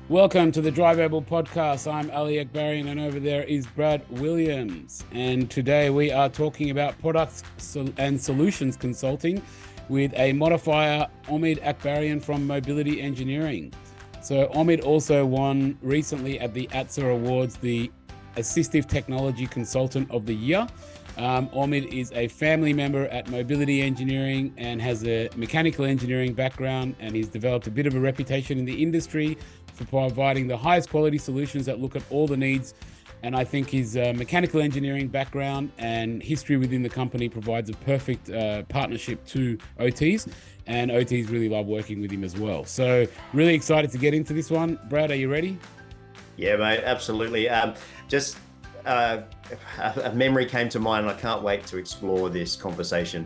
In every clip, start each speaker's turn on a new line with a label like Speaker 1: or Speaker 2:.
Speaker 1: Welcome to the Drivable Podcast. I'm Ali Akbarian, and over there is Brad Williams. And today we are talking about products and solutions consulting with a modifier, Omid Akbarian from Mobility Engineering. So Omid also won recently at the ATSA Awards the Assistive Technology Consultant of the Year. Omid is a family member at Mobility Engineering and has a mechanical engineering background, and he's developed a bit of a reputation in the industry for providing the highest quality solutions that look at all the needs. And I think his mechanical engineering background and history within the company provides a perfect partnership to OTs, and OTs really love working with him as well. So really excited to get into this one. Brad, are you ready?
Speaker 2: Yeah, mate, absolutely. A memory came to mind, and I can't wait to explore this conversation.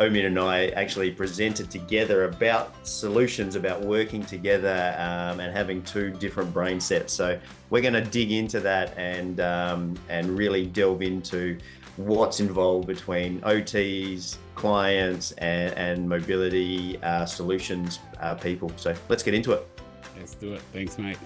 Speaker 2: Omid and I actually presented together about solutions, about working together and having two different brain sets. So we're going to dig into that and really delve into what's involved between OTs, clients, and mobility solutions people. So let's get into it.
Speaker 1: Let's do it. Thanks, mate.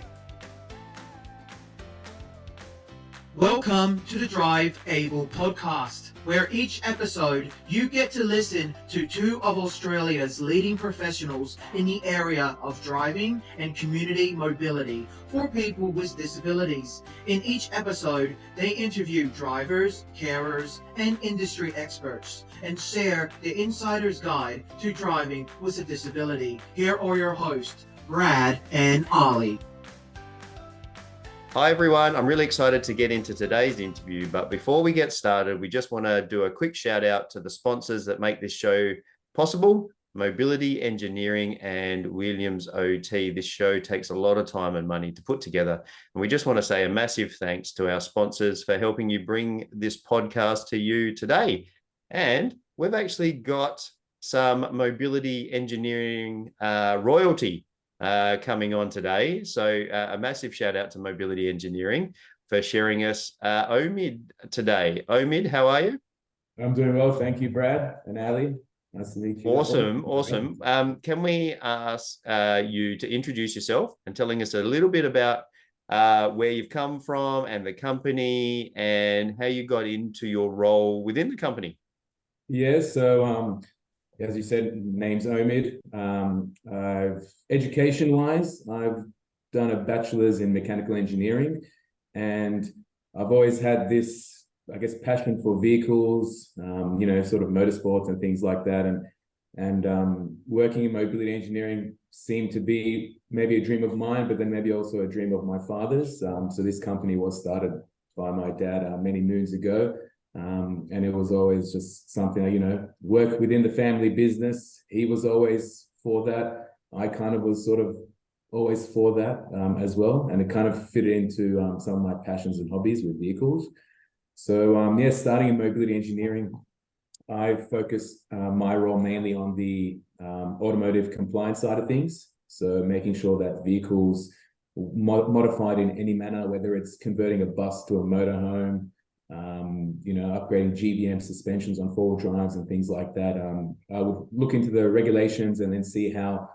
Speaker 3: Welcome to the Drive Able podcast, where each episode you get to listen to two of Australia's leading professionals in the area of driving and community mobility for people with disabilities. In each episode, they interview drivers, carers, and industry experts and share the insider's guide to driving with a disability. Here are your hosts, Brad and Ollie.
Speaker 2: Hi, everyone. I'm really excited to get into today's interview. But before we get started, we just want to do a quick shout out to the sponsors that make this show possible, Mobility Engineering and Williams OT. This show takes a lot of time and money to put together. And we just want to say a massive thanks to our sponsors for helping you bring this podcast to you today. And we've actually got some Mobility Engineering royalty coming on today. So a massive shout out to Mobility Engineering for sharing us Omid today. Omid, how are you?
Speaker 4: I'm doing well. Thank you, Brad and Ali. Nice to meet you.
Speaker 2: Awesome. Can we ask you to introduce yourself and telling us a little bit about where you've come from and the company and how you got into your role within the company?
Speaker 4: Yeah, so as you said, name's Omid. Education-wise, I've done a bachelor's in mechanical engineering, and I've always had this, passion for vehicles, sort of motorsports and things like that. And working in mobility engineering seemed to be maybe a dream of mine, but then maybe also a dream of my father's. So this company was started by my dad many moons ago. And it was always just something, work within the family business. He was always for that. I kind of was sort of always for that as well. And it kind of fitted into some of my passions and hobbies with vehicles. So, starting in mobility engineering, I focused my role mainly on the automotive compliance side of things. So making sure that vehicles modified in any manner, whether it's converting a bus to a motorhome, upgrading GBM suspensions on four-wheel drives and things like that. I would look into the regulations and then see how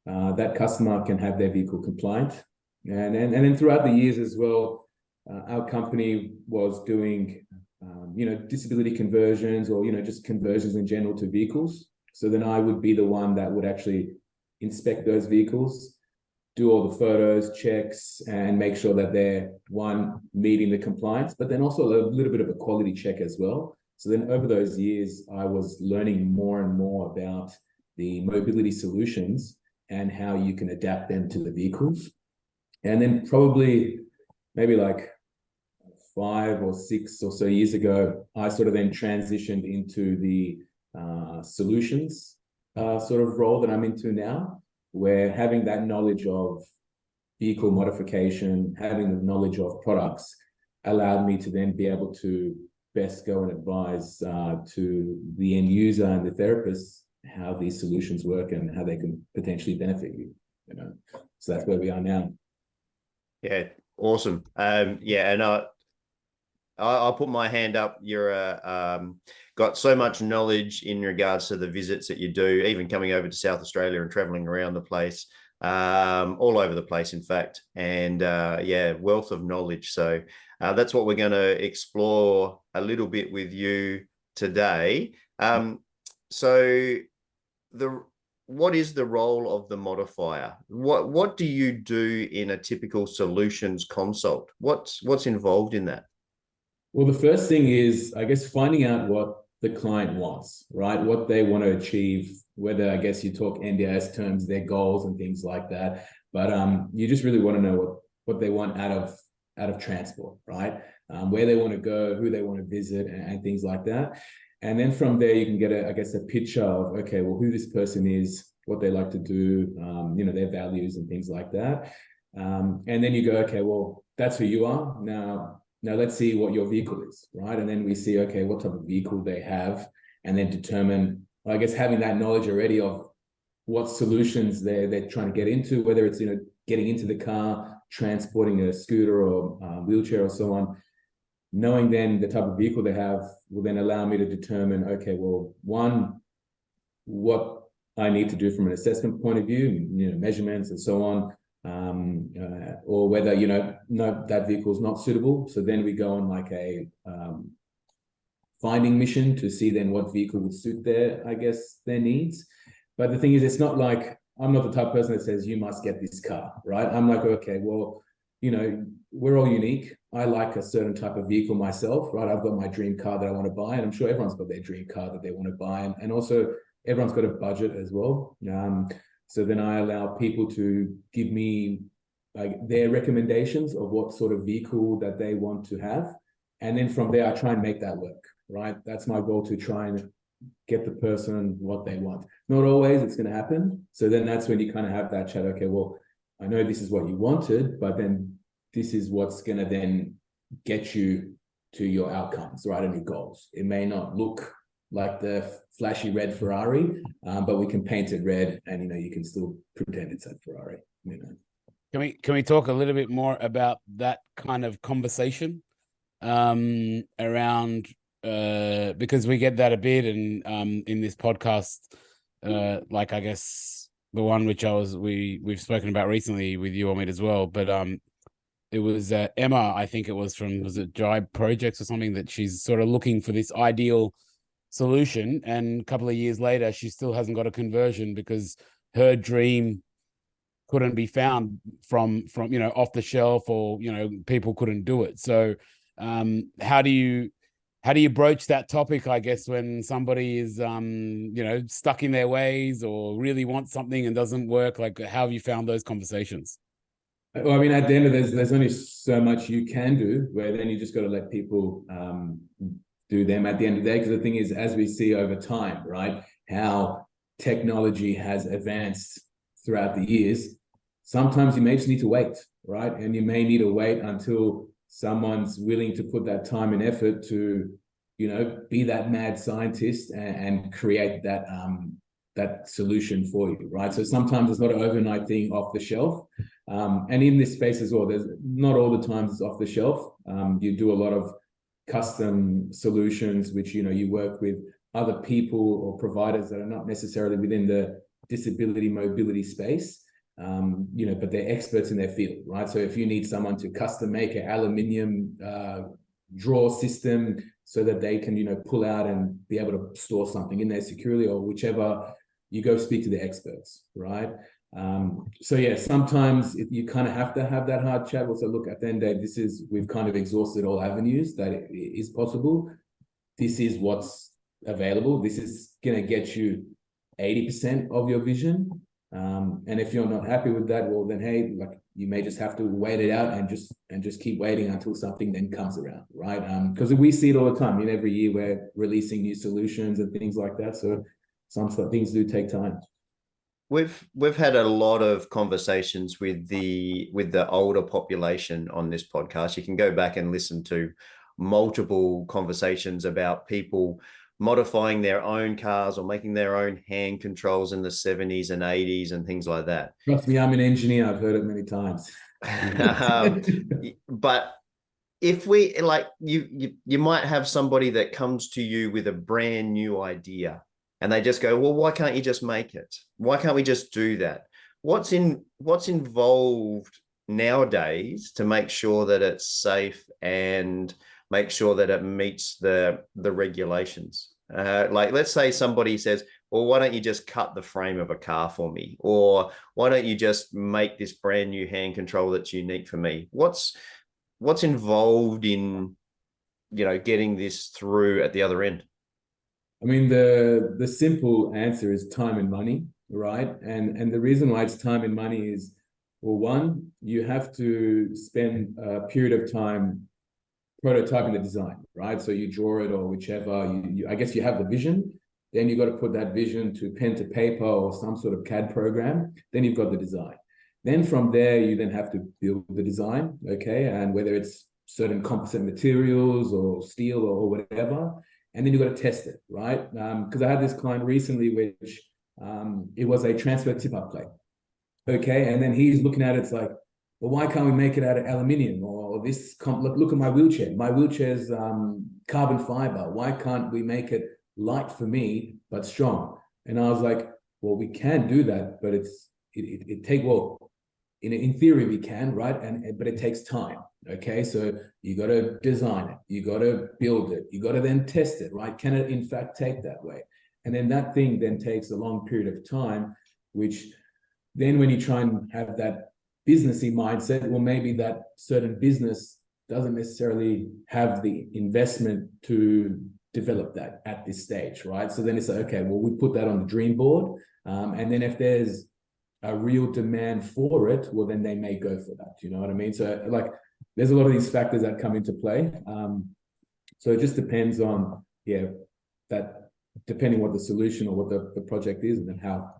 Speaker 4: that customer can have their vehicle compliant. And then throughout the years as well, our company was doing, disability conversions or, just conversions in general to vehicles. So then I would be the one that would actually inspect those vehicles, do all the photos, checks, and make sure that they're, one, meeting the compliance, but then also a little bit of a quality check as well. So then over those years, I was learning more and more about the mobility solutions and how you can adapt them to the vehicles. And then probably maybe like 5 or 6 or so years ago, I sort of then transitioned into the solutions sort of role that I'm into now, where having that knowledge of vehicle modification, having the knowledge of products allowed me to then be able to best go and advise to the end user and the therapists how these solutions work and how they can potentially benefit you. So that's where we are now.
Speaker 2: Yeah, awesome. And I'll put my hand up. You're got so much knowledge in regards to the visits that you do, even coming over to South Australia and traveling around the place. all over the place, in fact, and wealth of knowledge. So that's what we're going to explore a little bit with you today. So what is the role of the modifier? What do you do in a typical solutions consult? What's involved in that?
Speaker 4: Well, the first thing is, I guess, finding out what the client wants, right? What they want to achieve, whether, I guess, you talk NDIS terms, their goals and things like that. But you just really want to know what they want out of transport, right? Where they want to go, who they want to visit, and things like that. And then from there, you can get a picture of, okay, well, who this person is, what they like to do, their values and things like that. And then you go, okay, well, that's who you are. Now let's see what your vehicle is, right? And then we see, okay, what type of vehicle they have, and then determine, I guess, having that knowledge already of what solutions they're trying to get into, whether it's, getting into the car, transporting a scooter or wheelchair or so on. Knowing then the type of vehicle they have will then allow me to determine, okay, well, one, what I need to do from an assessment point of view, measurements and so on, or whether, no, that vehicle is not suitable. So then we go on like a finding mission to see then what vehicle would suit their needs. But the thing is, it's not like, I'm not the type of person that says, you must get this car, right? I'm like, okay, well, we're all unique. I like a certain type of vehicle myself, right? I've got my dream car that I want to buy, and I'm sure everyone's got their dream car that they want to buy. And also everyone's got a budget as well. So then I allow people to give me their recommendations of what sort of vehicle that they want to have. And then from there, I try and make that work, right? That's my goal, to try and get the person what they want. Not always it's going to happen. So then that's when you kind of have that chat. Okay, well, I know this is what you wanted, but then this is what's going to then get you to your outcomes, right? And your goals. It may not look like the flashy red Ferrari, but we can paint it red, and you can still pretend it's a Ferrari.
Speaker 1: Can we talk a little bit more about that kind of conversation around because we get that a bit, and in this podcast, like, I guess the one which we've spoken about recently with you, Omid, as well, but it was Emma, I think it was it Jibe Projects or something, that she's sort of looking for this ideal solution, and a couple of years later she still hasn't got a conversion because her dream couldn't be found from off the shelf, or people couldn't do it. So how do you broach that topic, I guess, when somebody is stuck in their ways or really wants something and doesn't work? Like, how have you found those conversations?
Speaker 4: Well, I mean, at the end of this, there's only so much you can do, where then you just got to let people do them at the end of the day. Because the thing is, as we see over time, right, how technology has advanced throughout the years, sometimes you may just need to wait, right? And you may need to wait until someone's willing to put that time and effort to, be that mad scientist and create that solution for you, right? So sometimes it's not an overnight thing off the shelf. And in this space as well, there's not all the times it's off the shelf. You do a lot of custom solutions, which, you work with other people or providers that are not necessarily within the disability mobility space, but they're experts in their field, right? So if you need someone to custom make an aluminium drawer system so that they can, pull out and be able to store something in there securely, or whichever, you go speak to the experts, right? So yeah, sometimes you kind of have to have that hard chat. Also, look, at the end of the day, we've kind of exhausted all avenues that it is possible. This is what's available. This is going to get you 80% of your vision. And if you're not happy with that, well, then, hey, like, you may just have to wait it out and just keep waiting until something then comes around, right? Because we see it all the time. Every year we're releasing new solutions and things like that. So some things do take time.
Speaker 2: We've had a lot of conversations with the older population on this podcast. You can go back and listen to multiple conversations about people modifying their own cars or making their own hand controls in the 70s and 80s and things like that.
Speaker 4: Trust me, I'm an engineer. I've heard it many times.
Speaker 2: But if we, like, you might have somebody that comes to you with a brand new idea, and they just go, well, why can't you just make it? Why can't we just do that? what's involved nowadays to make sure that it's safe and make sure that it meets the regulations? Like, let's say somebody says, well, why don't you just cut the frame of a car for me? Or why don't you just make this brand new hand control that's unique for me? What's involved in, getting this through at the other end?
Speaker 4: I mean, the simple answer is time and money, right? And the reason why it's time and money is, well, one, you have to spend a period of time prototyping the design, right? So you draw it or whichever, I guess you have the vision, then you got to put that vision to pen to paper or some sort of CAD program, then you've got the design. Then from there, you then have to build the design, okay? And whether it's certain composite materials or steel or whatever, and then you've got to test it, right? Because I had this client recently, which it was a transfer tip-up plate, okay? And then he's looking at it, it's like, well, why can't we make it out of aluminium? Or this, look at my wheelchair. My wheelchair's carbon fiber. Why can't we make it light for me, but strong? And I was like, well, we can do that, but in theory we can, right? But it takes time, okay? So you got to design it, you got to build it, you got to then test it, right? Can it in fact take that way? And then that thing then takes a long period of time, which then when you try and have that businessy mindset, well, maybe that certain business doesn't necessarily have the investment to develop that at this stage, right? So then it's like, okay, well, we put that on the dream board, and then if there's a real demand for it, well, then they may go for that. You know what I mean? So like, there's a lot of these factors that come into play. So it just depends on, that depending what the solution or what the project is, and then how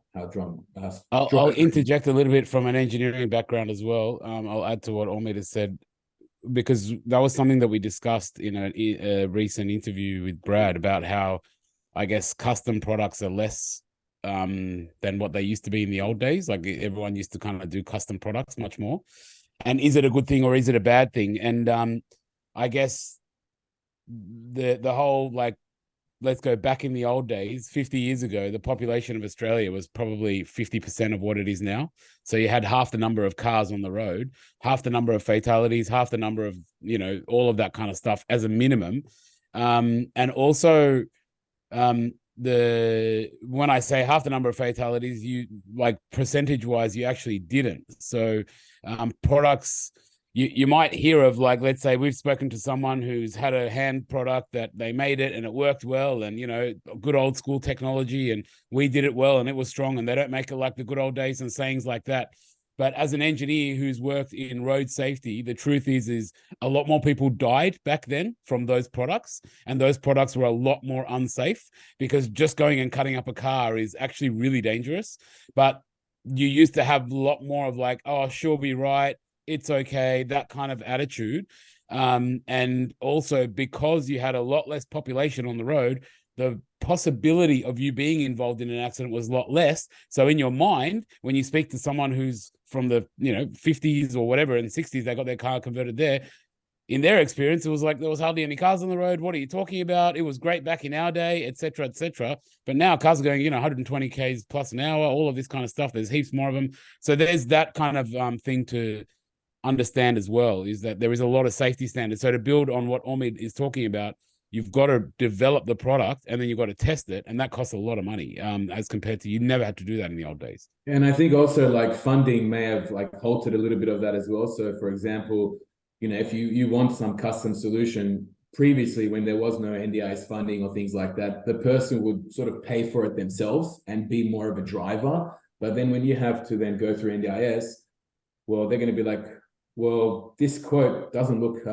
Speaker 1: I'll interject a little bit from an engineering background as well. I'll add to what Omid has said, because that was something that we discussed in a recent interview with Brad about how, I guess, custom products are less than what they used to be in the old days. Like, everyone used to kind of do custom products much more. And is it a good thing or is it a bad thing? And I guess the whole, like, let's go back in the old days, 50 years ago, the population of Australia was probably 50% of what it is now. So you had half the number of cars on the road, half the number of fatalities, half the number of, all of that kind of stuff as a minimum. And also, when I say half the number of fatalities, you, like, percentage wise, you actually didn't. So products, you might hear of, like, let's say we've spoken to someone who's had a hand product that they made it and it worked well, and good old school technology, and we did it well and it was strong, and they don't make it like the good old days and sayings like that. But as an engineer who's worked in road safety, the truth is a lot more people died back then from those products, and those products were a lot more unsafe, because just going and cutting up a car is actually really dangerous. But you used to have a lot more of, like, oh, she'll be right, it's okay, that kind of attitude. And also, because you had a lot less population on the road, the possibility of you being involved in an accident was a lot less. So in your mind, when you speak to someone who's from the 50s or whatever, and 60s, they got their car converted there, in their experience, it was like there was hardly any cars on the road. What are you talking about? It was great back in our day, etc., etc. But now cars are going 120 k's plus an hour, all of this kind of stuff. There's heaps more of them. So there's that kind of thing to understand as well, is that there is a lot of safety standards. So to build on what Omid is talking about, you've got to develop the product, and then you've got to test it, and that costs a lot of money, as compared to, you never had to do that in the old days.
Speaker 4: And I think also, like, funding may have, like, halted a little bit of that as well. So for example, if you want some custom solution, previously when there was no NDIS funding or things like that, the person would sort of pay for it themselves and be more of a driver. But then when you have to then go through NDIS, well, they're going to be like, well, this quote doesn't look,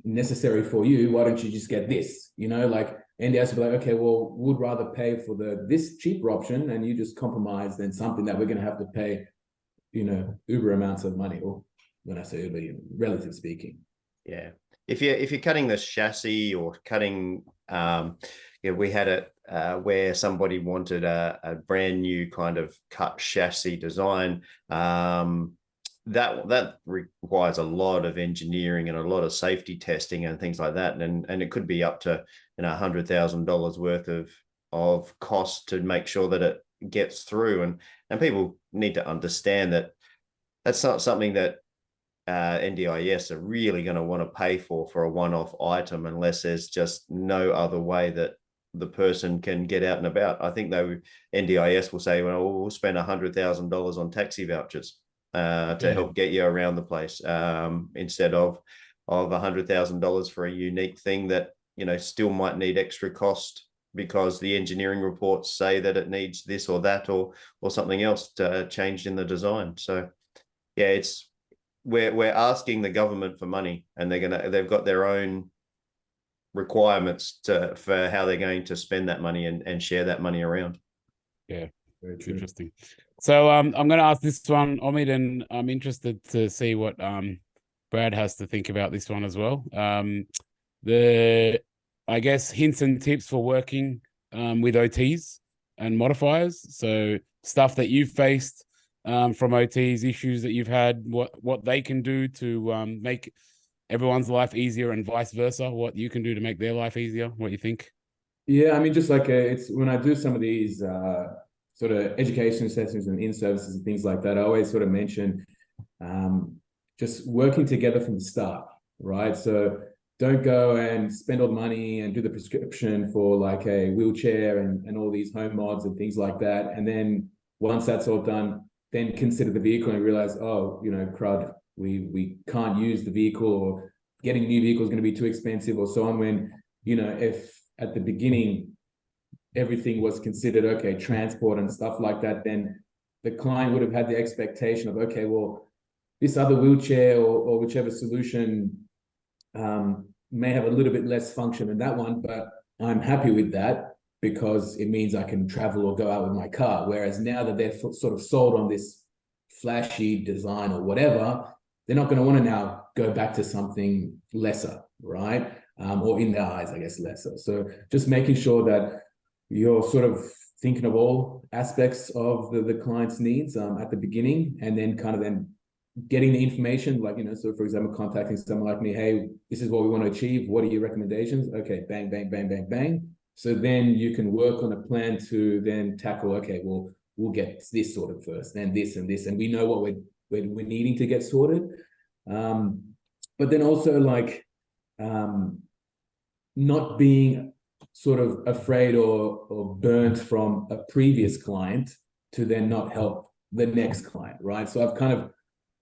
Speaker 4: necessary for you. Why don't you just get this? Like, NDIS will be like, okay, well, we'd rather pay for this cheaper option, and you just compromise than something that we're going to have to pay, uber amounts of money. Or when I say uber, relative speaking.
Speaker 2: Yeah. If you're cutting the chassis or cutting, we had it where somebody wanted a brand new kind of cut chassis design. That requires a lot of engineering and a lot of safety testing and things like that, and it could be up to $100,000 worth of cost to make sure that gets through. And people need to understand that that's not something that NDIS are really going to want to pay for a one-off item, unless there's just no other way that the person can get out and about. I think NDIS will say, well, we'll spend $100,000 on taxi vouchers to help get you around the place, instead of $100,000 for a unique thing that, still might need extra cost because the engineering reports say that it needs this or that or something else changed in the design. So yeah, we're asking the government for money, and they've got their own requirements for how they're going to spend that money and share that money around.
Speaker 1: Yeah, very interesting. So I'm going to ask this one, Omid, and I'm interested to see what Brad has to think about this one as well. I guess hints and tips for working with OTs and modifiers. So stuff that you've faced from OTs, issues that you've had, what they can do to make everyone's life easier, and vice versa, what you can do to make their life easier, what you think?
Speaker 4: Yeah, I mean, just like it's when I do some of these sort of education sessions and in-services and things like that, I always sort of mention just working together from the start, right? So don't go and spend all the money and do the prescription for like a wheelchair and all these home mods and things like that. And then once that's all done, then consider the vehicle and realize, oh, crud, we can't use the vehicle, or getting a new vehicle is going to be too expensive, or so on. When, if at the beginning everything was considered, okay, transport and stuff like that, then the client would have had the expectation of, okay, well, this other wheelchair or whichever solution may have a little bit less function than that one, but I'm happy with that because it means I can travel or go out with my car. Whereas now that they're sort of sold on this flashy design or whatever, they're not going to want to now go back to something lesser, right? Or in their eyes, I guess, lesser. So just making sure that you're sort of thinking of all aspects of the client's needs at the beginning, and then kind of then getting the information, like, so for example, contacting someone like me, hey, this is what we want to achieve. What are your recommendations? Okay, bang, bang, bang, bang, bang. So then you can work on a plan to then tackle, okay, well, we'll get this sorted first, then this and this, and we know what we're needing to get sorted. But then also like not being sort of afraid or burnt from a previous client to then not help the next client, right? So I've kind of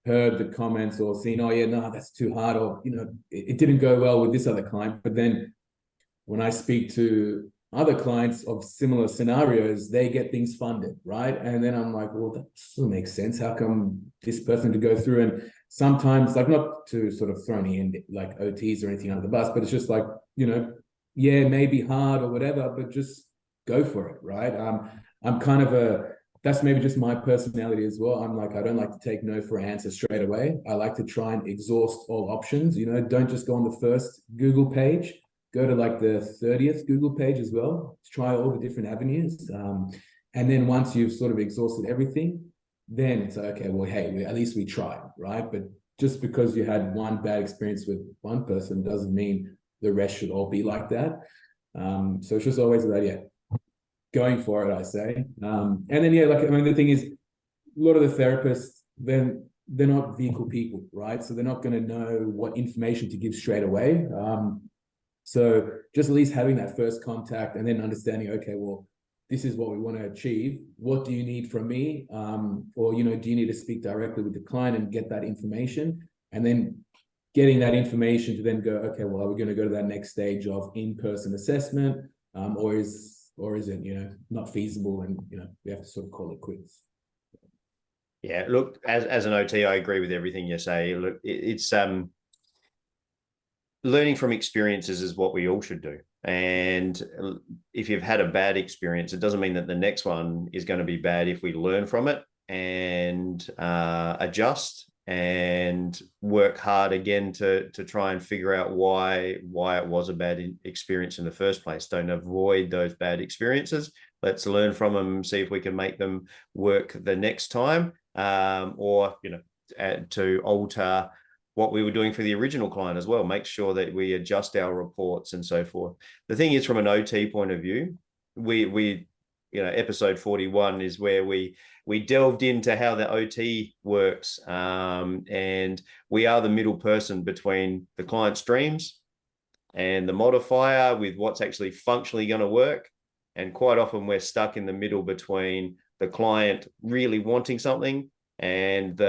Speaker 4: heard the comments or seen, oh yeah, no, that's too hard, or it didn't go well with this other client. But then when I speak to other clients of similar scenarios, they get things funded, right? And then I'm like, well, that still makes sense. How come this person to go through? And sometimes, like, not to sort of throw any in like OTs or anything under the bus, but it's just like, yeah, it may be hard or whatever, but just go for it, right? I'm kind of that's maybe just my personality as well. I'm like, I don't like to take no for an answer straight away. I like to try and exhaust all options. Don't just go on the first Google page. Go to like the 30th Google page as well. Try all the different avenues. And then once you've sort of exhausted everything, then it's like, okay, well, hey, at least we tried, right? But just because you had one bad experience with one person doesn't mean the rest should all be like that. So it's just always about, going for it, I say. And then, the thing is, a lot of the therapists, then they're not vehicle people, right? So they're not going to know what information to give straight away. So just at least having that first contact and then understanding, okay, well, this is what we want to achieve. What do you need from me? Or, do you need to speak directly with the client and get that information? And then getting that information to then go, okay, well, are we going to go to that next stage of in-person assessment? Or is it, not feasible, and, we have to sort of call it quits.
Speaker 2: Yeah, look, as an OT, I agree with everything you say. Look, it's learning from experiences is what we all should do. And if you've had a bad experience, it doesn't mean that the next one is going to be bad if we learn from it and adjust and work hard again to try and figure out why it was a bad experience in the first place. Don't avoid those bad experiences. Let's learn from them, see if we can make them work the next time, or to alter what we were doing for the original client as well. Make sure that we adjust our reports and so forth. The thing is, from an OT point of view, episode 41 is where we delved into how the OT works, and we are the middle person between the client's dreams and the modifier with what's actually functionally going to work. And quite often we're stuck in the middle between the client really wanting something and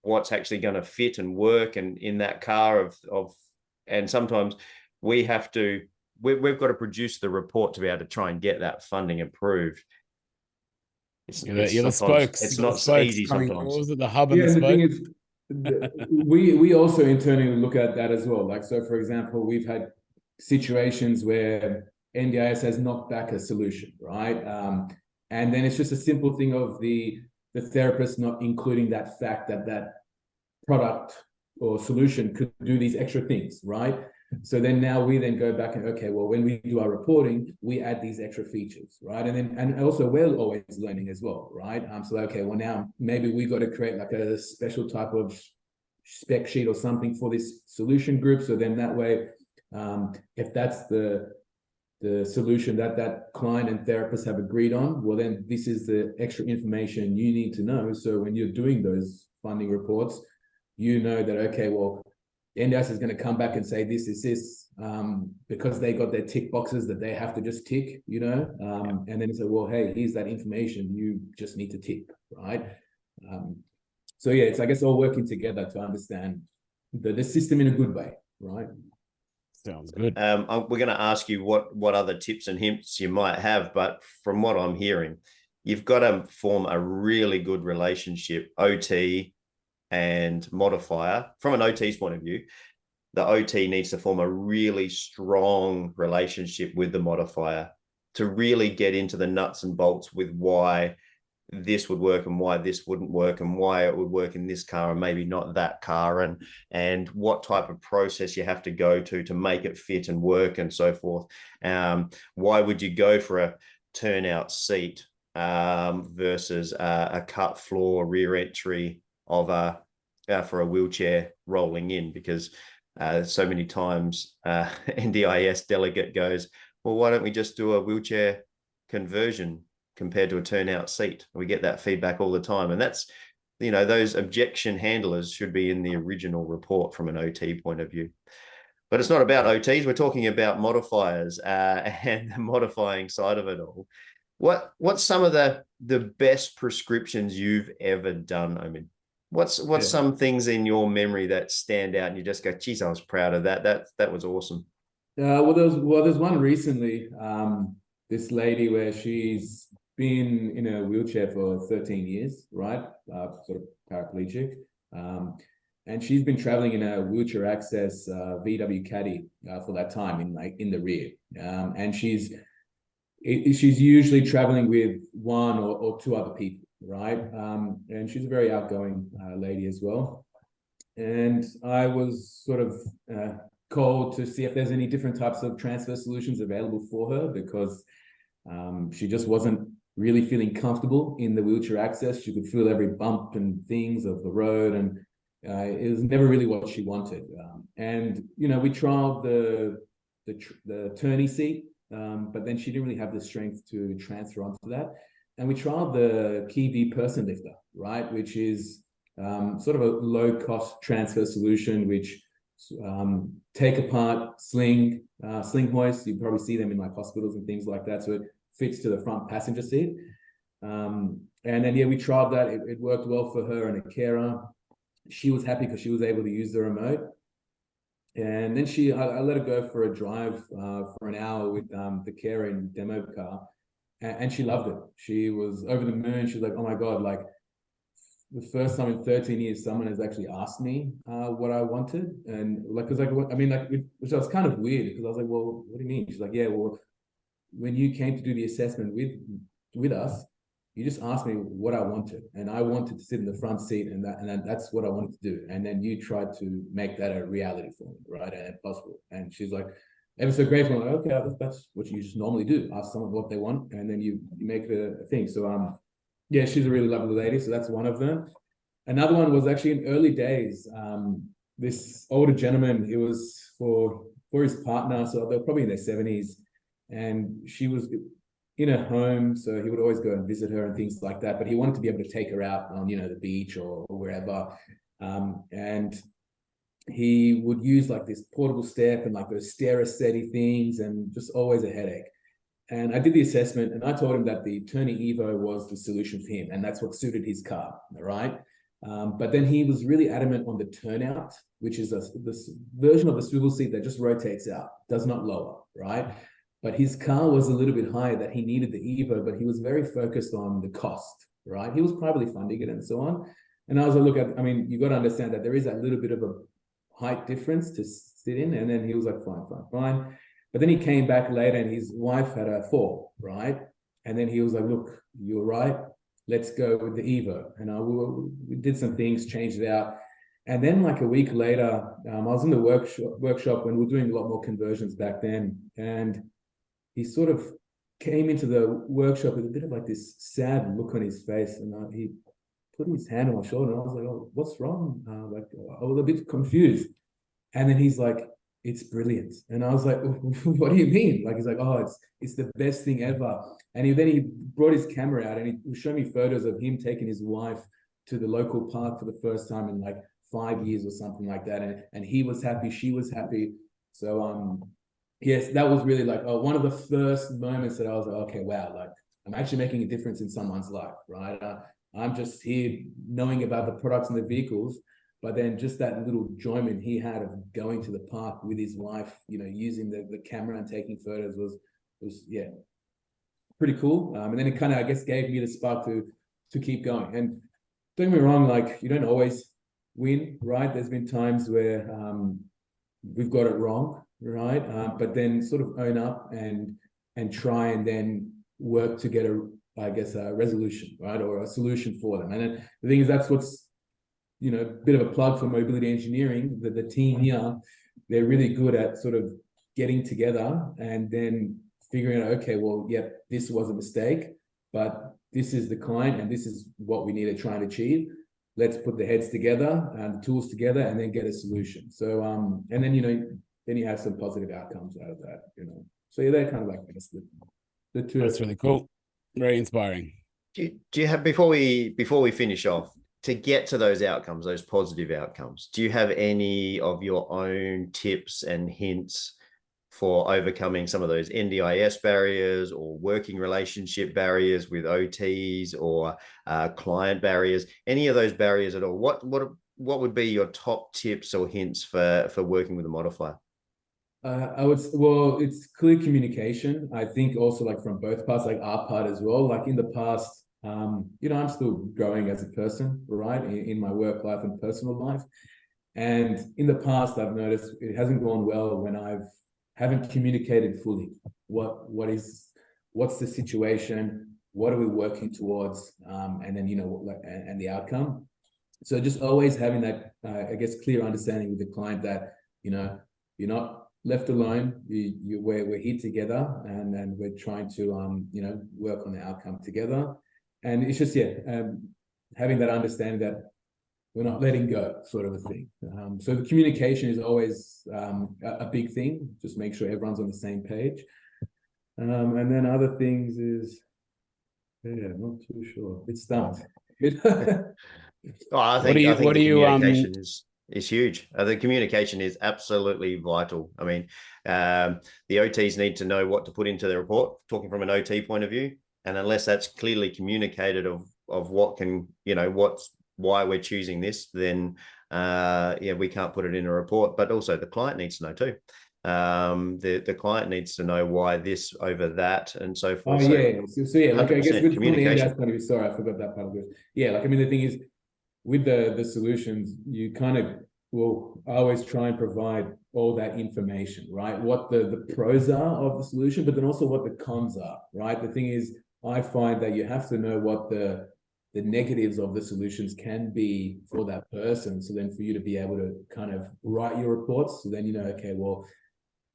Speaker 2: what's actually going to fit and work and in that car and sometimes we've got to produce the report to be able to try and get that funding approved.
Speaker 1: You're the spokes.
Speaker 2: It's not so easy sometimes.
Speaker 1: What was it, the hub
Speaker 4: and
Speaker 1: the
Speaker 4: the
Speaker 1: spoke?
Speaker 4: thing is, we also internally look at that as well. Like, so for example, we've had situations where NDIS has knocked back a solution, right? And then it's just a simple thing of the therapist not including that fact that product or solution could do these extra things, right? So then now we then go back and, okay, well, when we do our reporting, we add these extra features, right? And also we're always learning as well, right? So, okay, well, now maybe we got to create like a special type of spec sheet or something for this solution group. So then that way, if that's the solution that client and therapist have agreed on, well, then this is the extra information you need to know. So when you're doing those funding reports, you know that, okay, well, NDIS is going to come back and say this, because they got their tick boxes that they have to just tick, and then you say, well, hey, here's that information you just need to tick, right? So yeah, it's, I guess, all working together to understand the system in a good way, right?
Speaker 1: Sounds good.
Speaker 2: We're going to ask you what other tips and hints you might have, but from what I'm hearing, you've got to form a really good relationship, OT and modifier. From an OT's point of view, the OT needs to form a really strong relationship with the modifier to really get into the nuts and bolts with why this would work and why this wouldn't work and why it would work in this car and maybe not that car, and what type of process you have to go to make it fit and work and so forth. Why would you go for a turnout seat versus a cut floor rear entry of for a wheelchair rolling in? Because so many times NDIS delegate goes, well, why don't we just do a wheelchair conversion compared to a turnout seat? We get that feedback all the time. And that's, those objection handlers should be in the original report from an OT point of view. But it's not about OTs. We're talking about modifiers and the modifying side of it all. What's some of the best prescriptions you've ever done, Omid? What's some things in your memory that stand out and you just go, geez, I was proud of that. That was awesome.
Speaker 4: Well, there's one recently, this lady where she's been in a wheelchair for 13 years, right? Sort of paraplegic. And she's been traveling in a wheelchair access VW Caddy for that time in the rear. And she's usually traveling with one or two other people, right? And she's a very outgoing lady as well. And I was sort of called to see if there's any different types of transfer solutions available for her, because she just wasn't really feeling comfortable in the wheelchair access. She could feel every bump and things of the road, and it was never really what she wanted. And we trialed the tourney seat, but then she didn't really have the strength to transfer onto that. And we trialed the Key V person lifter, right, which is sort of a low-cost transfer solution, which take apart sling hoists. You probably see them in like hospitals and things like that. So it fits to the front passenger seat. And then, we tried that. It worked well for her and a carer. She was happy because she was able to use the remote. And then I let her go for a drive for an hour with the carer in demo car. And she loved it. She was over the moon. She was like, oh my God, like the first time in 13 years, someone has actually asked me what I wanted. And like, which was kind of weird, because I was like, well, what do you mean? She's like, yeah, well, when you came to do the assessment with us, you just asked me what I wanted, and I wanted to sit in the front seat, and that's what I wanted to do. And then you tried to make that a reality for me, right? And possible. And she's like, ever so grateful. I'm like, okay, that's what you just normally do. Ask someone what they want, and then you make it a thing. So she's a really lovely lady. So that's one of them. Another one was actually in early days. This older gentleman, it was for his partner, so they're probably in their 70s. And she was in her home, so he would always go and visit her and things like that. But he wanted to be able to take her out on, the beach or wherever, and he would use like this portable step and like those Stereosteady things, and just always a headache. And I did the assessment, and I told him that the Turning Evo was the solution for him, and that's what suited his car, right? But then he was really adamant on the turnout, which is this version of the swivel seat that just rotates out, does not lower, right? But his car was a little bit higher, that he needed the Evo, but he was very focused on the cost, right? He was privately funding it and so on. And I was like, look, you got to understand that there is that little bit of a height difference to sit in. And then he was like, fine. But then he came back later, and his wife had a fall, right? And then he was like, look, you're right. Let's go with the Evo. And we did some things, changed it out. And then like a week later, I was in the workshop when we were doing a lot more conversions back then. And he sort of came into the workshop with a bit of like this sad look on his face. And he put his hand on my shoulder, and I was like, oh, what's wrong? I was a bit confused. And then he's like, it's brilliant. And I was like, what do you mean? Like, he's like, oh, it's the best thing ever. And then he brought his camera out, and he showed me photos of him taking his wife to the local park for the first time in like 5 years or something like that. And he was happy, she was happy. So yes, that was really like one of the first moments that I was like, okay, wow, like I'm actually making a difference in someone's life, right? I'm just here knowing about the products and the vehicles, but then just that little enjoyment he had of going to the park with his wife, using the camera and taking photos was yeah, pretty cool. And then it kind of, I guess, gave me the spark to keep going. And don't get me wrong, like you don't always win, right? There's been times where we've got it wrong, right? But then sort of own up and try and then work to get a resolution, right? Or a solution for them. And then the thing is, that's what's, a bit of a plug for mobility engineering, that the team here, they're really good at sort of getting together and then figuring out, okay, well, yep, this was a mistake, but this is the client and this is what we need to try and achieve. Let's put the heads together and the tools together and then get a solution. So, and then, then you have some positive outcomes out of that, So yeah, they're kind of like, I guess, the two.
Speaker 1: That's really cool. Very inspiring.
Speaker 2: Do you have, before we finish off, to get to those outcomes, those positive outcomes, do you have any of your own tips and hints for overcoming some of those NDIS barriers or working relationship barriers with OTs or client barriers, any of those barriers at all? What would be your top tips or hints for working with a modifier?
Speaker 4: It's clear communication. I think also like from both parts, like our part as well, like in the past, I'm still growing as a person, right? In my work life and personal life. And in the past, I've noticed it hasn't gone well when haven't communicated fully. What's the situation? What are we working towards? And then, and the outcome. So just always having that, clear understanding with the client that, you're not left alone. We're here together, and we're trying to, work on the outcome together. And it's just, having that understanding that we're not letting go, sort of a thing. So the communication is always a big thing. Just make sure everyone's on the same page. And then other things is, not too sure. It's stumped.
Speaker 2: I think the communication is huge. The communication is absolutely vital. I mean, the OTs need to know what to put into their report, talking from an OT point of view. And unless that's clearly communicated of what can, why we're choosing this, then we can't put it in a report. But also the client needs to know too. The client needs to know why this over that and so forth.
Speaker 4: Like I guess with communication. Sorry, I forgot that part of it. Yeah, like I mean the thing is, with the solutions, you kind of will always try and provide all that information, right? What the pros are of the solution, but then also what the cons are, right? The thing is, I find that you have to know what the negatives of the solutions can be for that person. So then for you to be able to kind of write your reports, so then okay, well,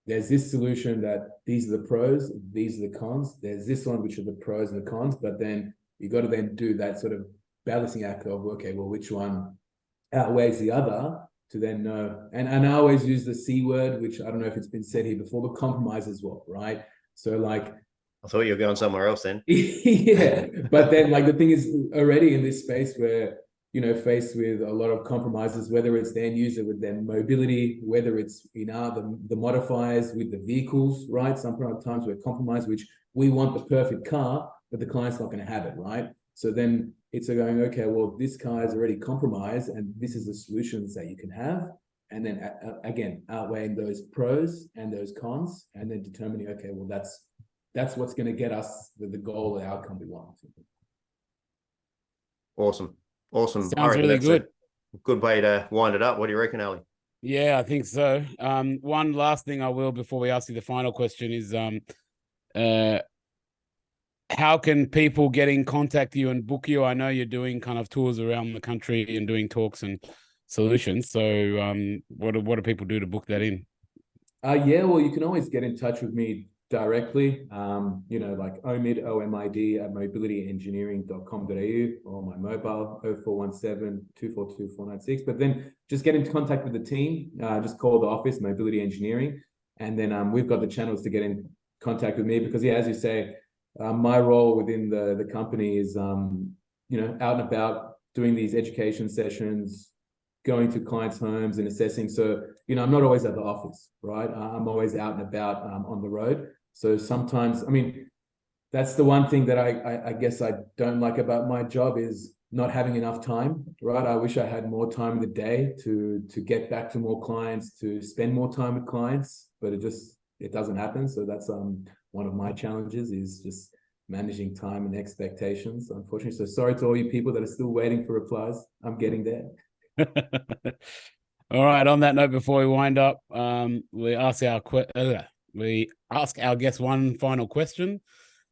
Speaker 4: there's this solution that these are the pros, these are the cons. There's this one, which are the pros and the cons, but then you got to then do that sort of balancing act of, okay, well, which one outweighs the other to then know. And I always use the C word, which I don't know if it's been said here before, but compromise as well, right? So like,
Speaker 2: I thought you were going somewhere else then.
Speaker 4: Yeah, but then like the thing is already in this space where, you know, faced with a lot of compromises, whether it's the end user with their mobility, whether it's, you know, the modifiers with the vehicles, right? Sometimes we're compromised, which we want the perfect car, but the client's not going to have it, right? So then it's going, okay, well, this car is already compromised and this is the solutions that you can have. And then again, outweighing those pros and those cons, and then determining, okay, well, that's what's going to get us the goal, the outcome we want.
Speaker 2: Awesome.
Speaker 1: Sounds really good.
Speaker 2: A good way to wind it up. What do you reckon, Ali?
Speaker 1: Yeah, I think so. One last thing I will before we ask you the final question is how can people get in contact with you and book you? I know you're doing kind of tours around the country and doing talks and solutions. So what do people do to book that in?
Speaker 4: Yeah, well, you can always get in touch with me directly, you know, like Omid, OMID at mobilityengineering.com.au, or my mobile 0417-242-496. But then just get in contact with the team, just call the office, Mobility Engineering. And then we've got the channels to get in contact with me because, yeah, as you say, my role within the company is, you know, out and about doing these education sessions, going to clients' homes and assessing. So, you know, I'm not always at the office, right? I'm always out and about on the road. So sometimes, I mean, that's the one thing that I guess I don't like about my job is not having enough time, right? I wish I had more time in the day to get back to more clients, to spend more time with clients, but it doesn't happen. So that's one of my challenges is just managing time and expectations, unfortunately. So sorry to all you people that are still waiting for replies. I'm getting there.
Speaker 1: All right. On that note, before we wind up, we ask our guests one final question.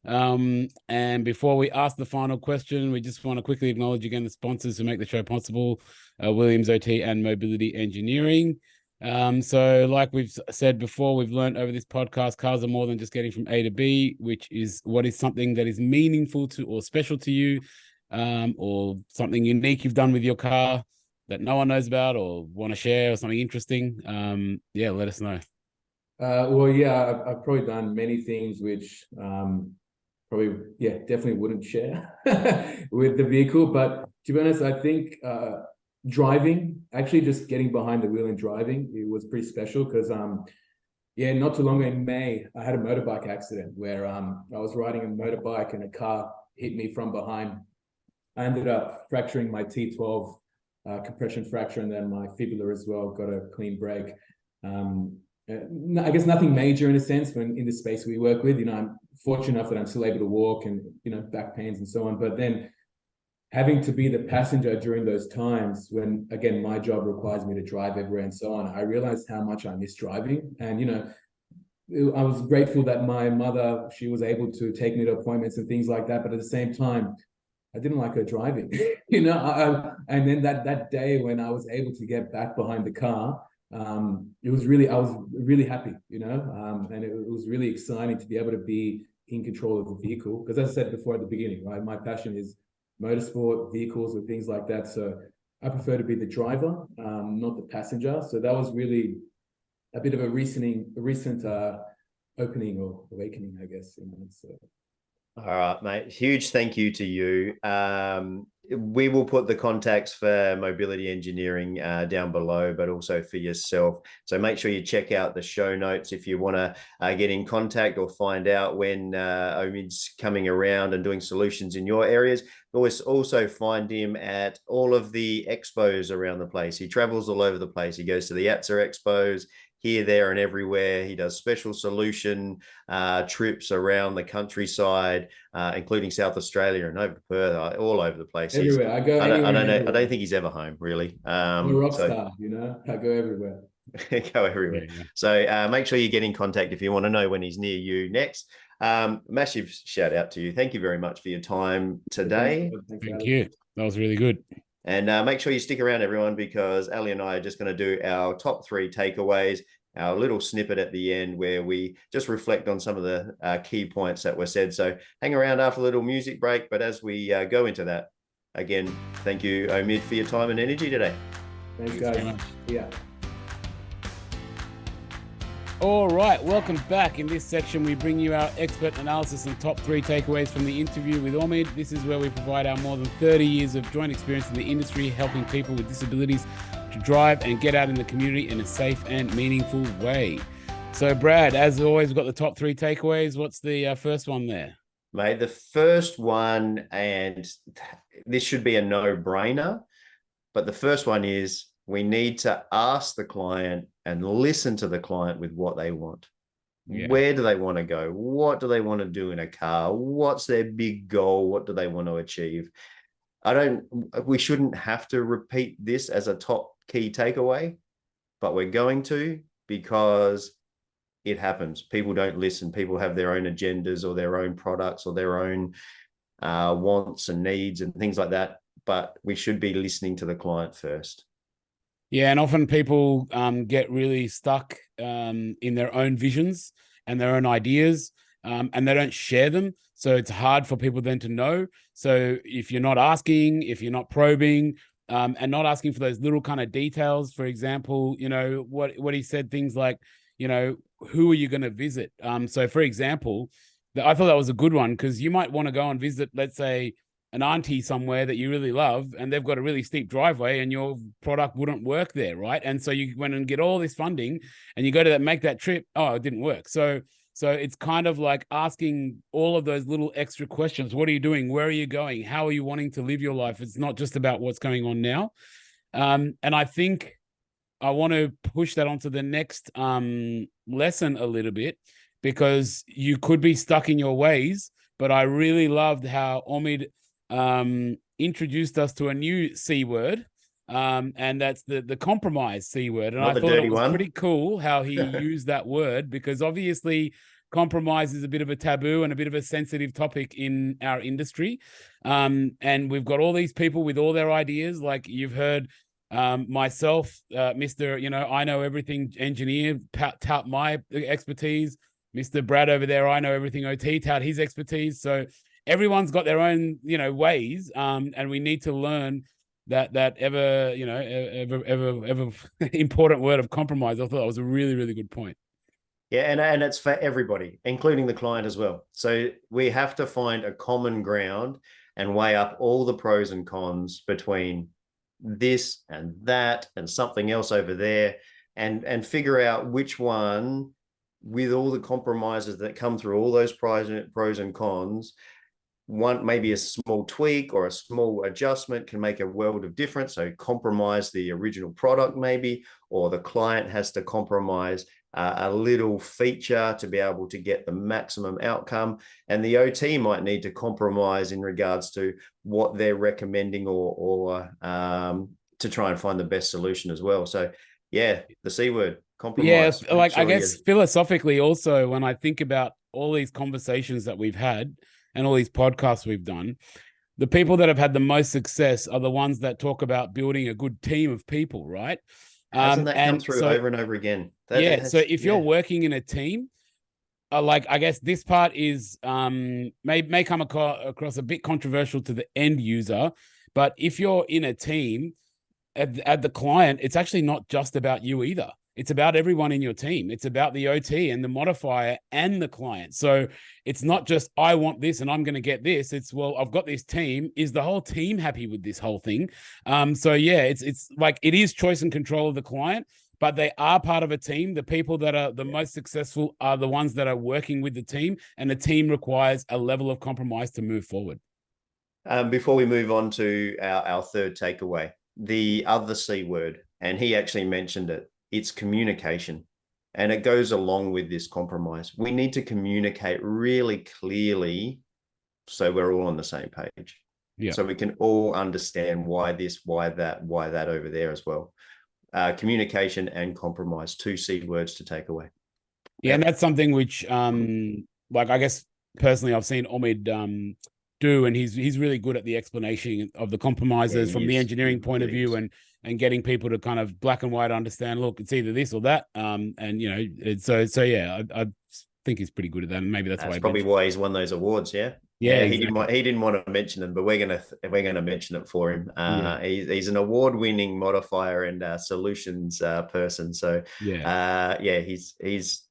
Speaker 1: And before we ask the final question, we just want to quickly acknowledge again the sponsors who make the show possible, Williams OT and Mobility Engineering. So like we've said before, we've learned over this podcast, cars are more than just getting from A to B, which is what is something that is meaningful to or special to you, or something unique you've done with your car that no one knows about or want to share, or something interesting. Yeah, let us know.
Speaker 4: Well, yeah, I've probably done many things which probably, yeah, definitely wouldn't share with the vehicle. But to be honest, I think driving, actually just getting behind the wheel and driving, it was pretty special because, yeah, not too long ago in May, I had a motorbike accident where I was riding a motorbike and a car hit me from behind. I ended up fracturing my T12 compression fracture, and then my fibula as well, got a clean break. I guess nothing major in a sense when in the space we work with, you know, I'm fortunate enough that I'm still able to walk and, you know, back pains and so on. But then having to be the passenger during those times when, again, my job requires me to drive everywhere and so on, I realized how much I miss driving. And, you know, I was grateful that my mother, she was able to take me to appointments and things like that. But at the same time, I didn't like her driving, you know, and then that day when I was able to get back behind the car, I was really happy, you know, and it was really exciting to be able to be in control of the vehicle. Because as I said before at the beginning, right, my passion is motorsport, vehicles and things like that. So I prefer to be the driver, not the passenger. So that was really a bit of a recent opening or awakening, I guess, you know, so.
Speaker 2: All right, mate. Huge thank you to you. We will put the contacts for Mobility Engineering down below, but also for yourself. So make sure you check out the show notes if you want to get in contact or find out when Omid's coming around and doing solutions in your areas. Always also find him at all of the expos around the place. He travels all over the place. He goes to the ATSA expos, here, there, and everywhere. He does special solution trips around the countryside, including South Australia and over to Perth, all over the place.
Speaker 4: Everywhere. I go.
Speaker 2: I don't think he's ever home, really.
Speaker 4: I'm a rock star, you know. I go everywhere.
Speaker 2: Go everywhere. Yeah. So make sure you get in contact if you want to know when he's near you next. Massive shout out to you. Thank you very much for your time today.
Speaker 1: Thank you. That was really good.
Speaker 2: And make sure you stick around, everyone, because Ali and I are just going to do our top 3 takeaways, our little snippet at the end where we just reflect on some of the key points that were said. So hang around after a little music break. But as we go into that, again, thank you, Omid, for your time and energy today.
Speaker 4: Thanks, guys. Yeah.
Speaker 1: All right, welcome back. In this section, we bring you our expert analysis and top 3 takeaways from the interview with Omid. This is where we provide our more than 30 years of joint experience in the industry, helping people with disabilities to drive and get out in the community in a safe and meaningful way. So, Brad, as always, we've got the top 3 takeaways. What's the first one there?
Speaker 2: Mate, the first one, and this should be a no-brainer, but the first one is we need to ask the client and listen to the client with what they want. Yeah. Where do they want to go? What do they want to do in a car? What's their big goal? What do they want to achieve? We shouldn't have to repeat this as a top key takeaway, but we're going to, because it happens. People don't listen. People have their own agendas or their own products or their own wants and needs and things like that. But we should be listening to the client first.
Speaker 1: Yeah, and often people get really stuck in their own visions and their own ideas, and they don't share them. So it's hard for people then to know. So if you're not asking, if you're not probing, and not asking for those little kind of details, for example, you know, what he said, things like, you know, who are you going to visit? So for example, I thought that was a good one, because you might want to go and visit, let's say, an auntie somewhere that you really love, and they've got a really steep driveway and your product wouldn't work there, right? And so you went and get all this funding and you go to make that trip. Oh, it didn't work. So it's kind of like asking all of those little extra questions. What are you doing? Where are you going? How are you wanting to live your life? It's not just about what's going on now. And I think I want to push that onto the next lesson a little bit, because you could be stuck in your ways. But I really loved how Omid introduced us to a new C word, and that's the compromise C word. And
Speaker 2: Not
Speaker 1: I thought it was pretty cool how he used that word, because obviously compromise is a bit of a taboo and a bit of a sensitive topic in our industry. And we've got all these people with all their ideas, like you've heard myself, Mr. You know, I know everything engineer, tout my expertise. Mr. Brad over there, I know everything OT, tout his expertise. So everyone's got their own, you know, ways, and we need to learn that ever, you know, ever important word of compromise. I thought that was a really, really good point.
Speaker 2: Yeah, and it's for everybody, including the client as well. So we have to find a common ground and weigh up all the pros and cons between this and that and something else over there, and figure out which one, with all the compromises that come through all those pros and cons, one, maybe a small tweak or a small adjustment can make a world of difference. So compromise the original product maybe, or the client has to compromise a little feature to be able to get the maximum outcome. And the OT might need to compromise in regards to what they're recommending or to try and find the best solution as well. So yeah, the C word, compromise.
Speaker 1: Yeah, like I guess philosophically also, when I think about all these conversations that we've had and all these podcasts we've done, the people that have had the most success are the ones that talk about building a good team of people, right?
Speaker 2: Hasn't that come through over and over again?
Speaker 1: So if you're working in a team, like I guess this part is may come across a bit controversial to the end user, but if you're in a team at the client, it's actually not just about you either. It's about everyone in your team. It's about the OT and the modifier and the client. So it's not just, I want this and I'm going to get this. It's, well, I've got this team. Is the whole team happy with this whole thing? So yeah, it's like, it is choice and control of the client, but they are part of a team. The people that are the most successful are the ones that are working with the team, and the team requires a level of compromise to move forward.
Speaker 2: Before we move on to our third takeaway, the other C word, and he actually mentioned it, it's communication. And it goes along with this compromise. We need to communicate really clearly so we're all on the same page. Yeah. So we can all understand why this, why that over there as well. Communication and compromise, 2 C words to take away.
Speaker 1: Yeah, and that's something which, like I guess personally, I've seen Omid do, and he's really good at the explanation of the compromises from the engineering point of view, and getting people to kind of black and white understand, look, it's either this or that. And you know, so yeah, I think he's pretty good at that, and maybe that's probably
Speaker 2: why he's won those awards. Yeah. Exactly. He didn't want to mention them, but we're gonna mention it for him. He's an award-winning modifier and solutions person. So he's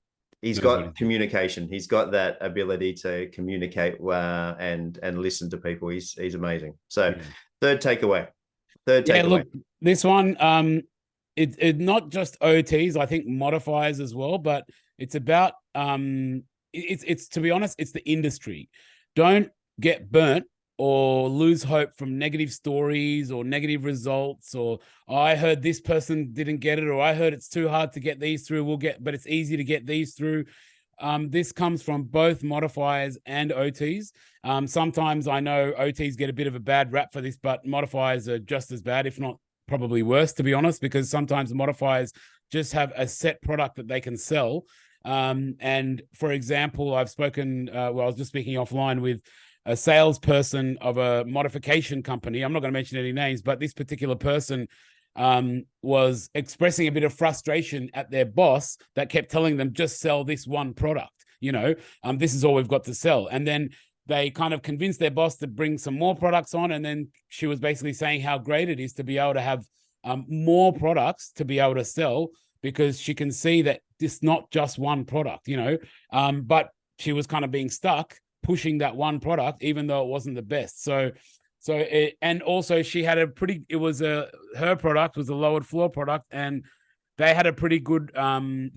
Speaker 2: He's got communication. He's got that ability to communicate and listen to people. He's amazing. So third takeaway.
Speaker 1: Look, this one, it not just OTs, I think modifiers as well, but it's about it's to be honest, it's the industry. Don't get burnt or lose hope from negative stories or negative results, or I heard this person didn't get it, or I heard it's too hard to get these through. But it's easy to get these through. This comes from both modifiers and OTs. Sometimes I know OTs get a bit of a bad rap for this, but modifiers are just as bad, if not probably worse, to be honest, because sometimes modifiers just have a set product that they can sell. And for example, I've spoken, I was just speaking offline with a salesperson of a modification company. I'm not going to mention any names, but this particular person was expressing a bit of frustration at their boss that kept telling them, just sell this one product, this is all we've got to sell. And then they kind of convinced their boss to bring some more products on. And then she was basically saying how great it is to be able to have more products to be able to sell, because she can see that it's not just one product, but she was kind of being stuck pushing that one product, even though it wasn't the best. And also she had her product was a lowered floor product, and they had a pretty good,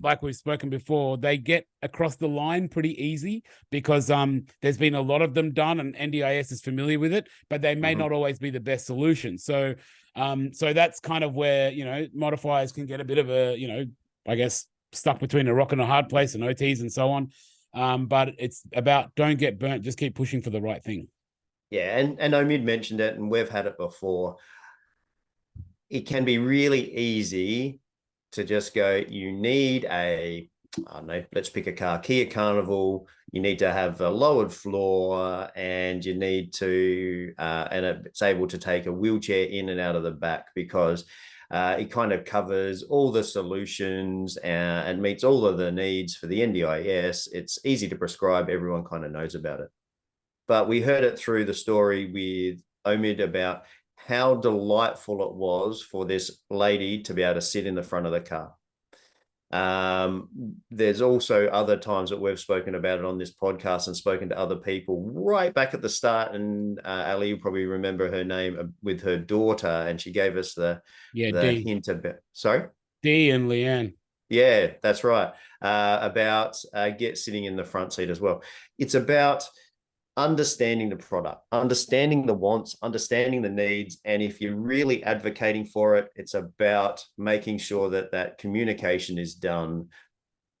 Speaker 1: like we've spoken before, they get across the line pretty easy because there's been a lot of them done and NDIS is familiar with it, but they may not always be the best solution. So that's kind of where, modifiers can get a bit of a, I guess, stuck between a rock and a hard place, and OTs and so on. But it's about don't get burnt, just keep pushing for the right thing.
Speaker 2: Yeah, and Omid mentioned it, and we've had it before. It can be really easy to just go, you need I don't know, let's pick a car, Kia Carnival, you need to have a lowered floor, and you need to, and it's able to take a wheelchair in and out of the back, because it kind of covers all the solutions and meets all of the needs for the NDIS. It's easy to prescribe. Everyone kind of knows about it. But we heard it through the story with Omid about how delightful it was for this lady to be able to sit in the front of the car. There's also other times that we've spoken about it on this podcast and spoken to other people right back at the start. And Ali, you probably remember her name, with her daughter, and she gave us the hint about. Sorry,
Speaker 1: Dee and Leanne.
Speaker 2: Yeah, that's right. About sitting in the front seat as well. It's about understanding the product, understanding the wants, understanding the needs. And if you're really advocating for it, it's about making sure that communication is done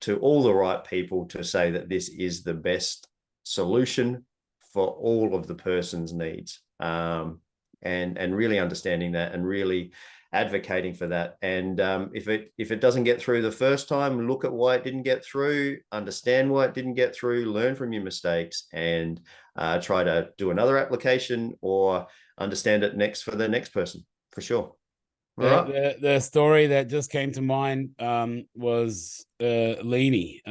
Speaker 2: to all the right people to say that this is the best solution for all of the person's needs. And really understanding that and really advocating for that. And if it doesn't get through the first time, look at why it didn't get through, understand why it didn't get through, learn from your mistakes, and try to do another application or understand it for the next person, for sure.
Speaker 1: The story that just came to mind was Leanie,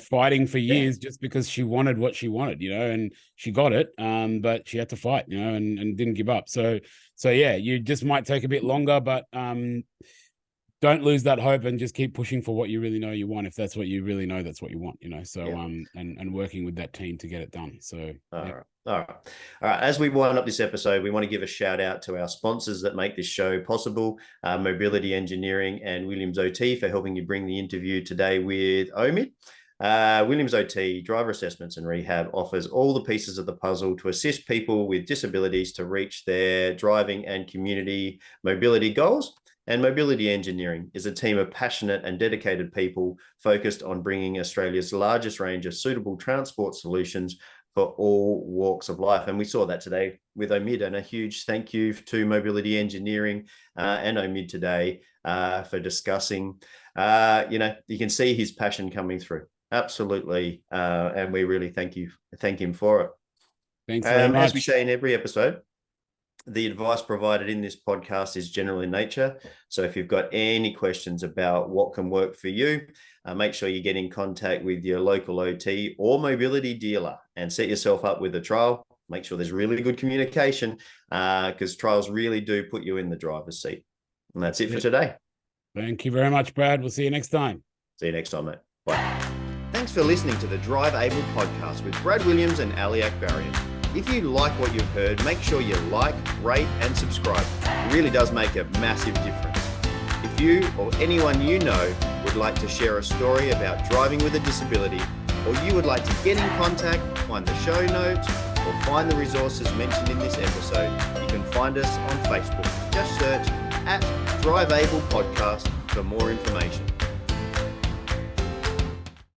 Speaker 1: fighting for years just because she wanted what she wanted, and she got it, but she had to fight, and didn't give up. So yeah, you just might take a bit longer, but don't lose that hope and just keep pushing for what you really know you want, if that's what you really know that's what you want, and working with that team to get it done. So
Speaker 2: All right. As we wind up this episode, we want to give a shout out to our sponsors that make this show possible, Mobility Engineering and Williams OT, for helping you bring the interview today with Omid. Williams OT Driver Assessments and Rehab offers all the pieces of the puzzle to assist people with disabilities to reach their driving and community mobility goals. And Mobility Engineering is a team of passionate and dedicated people focused on bringing Australia's largest range of suitable transport solutions for all walks of life. And we saw that today with Omid, and a huge thank you to Mobility Engineering and Omid today for discussing. You can see his passion coming through. Absolutely. And we really thank him for it.
Speaker 1: Thanks very much.
Speaker 2: As we say in every episode, the advice provided in this podcast is general in nature. So if you've got any questions about what can work for you, make sure you get in contact with your local OT or mobility dealer and set yourself up with a trial. Make sure there's really good communication, because trials really do put you in the driver's seat. And that's it for today.
Speaker 1: Thank you very much, Brad. We'll see you next time.
Speaker 2: See you next time, mate. Bye. for listening to the Drive Able podcast with Brad Williams and Ali Akbarian. If you like what you've heard, make sure you like, rate, and subscribe. It really does make a massive difference. If you or anyone you know would like to share a story about driving with a disability, or you would like to get in contact, find the show notes, or find the resources mentioned in this episode, you can find us on Facebook. Just search @Drive Able Podcast for more information.